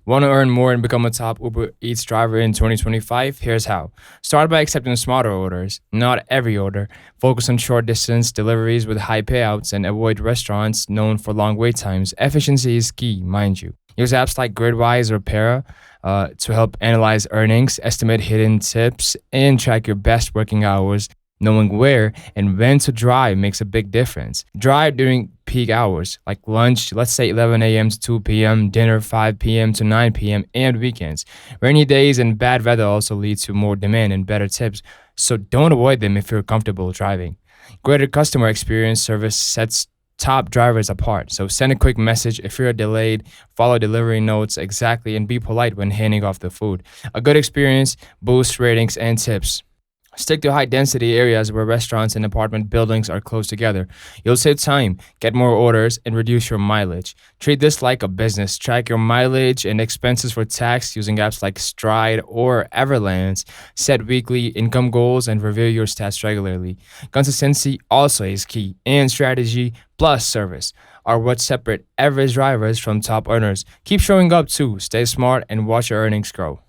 Want to earn more and become a top Uber Eats driver in 2025? Here's how. Start by accepting smarter orders, not every order. Focus on short distance deliveries with high payouts and avoid restaurants known for long wait times. Efficiency is key, mind you. Use apps like Gridwise or Para to help analyze earnings, estimate hidden tips, and track your best working hours. Knowing where and when to drive makes a big difference. Drive during peak hours, like lunch, let's say 11 a.m. to 2 p.m., dinner 5 p.m. to 9 p.m., and weekends. Rainy days and bad weather also lead to more demand and better tips, so don't avoid them if you're comfortable driving. Greater customer experience service sets top drivers apart. So send a quick message if you're delayed, follow delivery notes exactly, and be polite when handing off the food. A good experience boosts ratings and tips. Stick to high density areas where restaurants and apartment buildings are close together. You'll save time, get more orders, and reduce your mileage. Treat this like a business. Track your mileage and expenses for tax using apps like Stride or Everlands. Set weekly income goals and review your stats regularly. Consistency also is key, and strategy plus service are what separate average drivers from top earners. Keep showing up too, stay smart, and watch your earnings grow.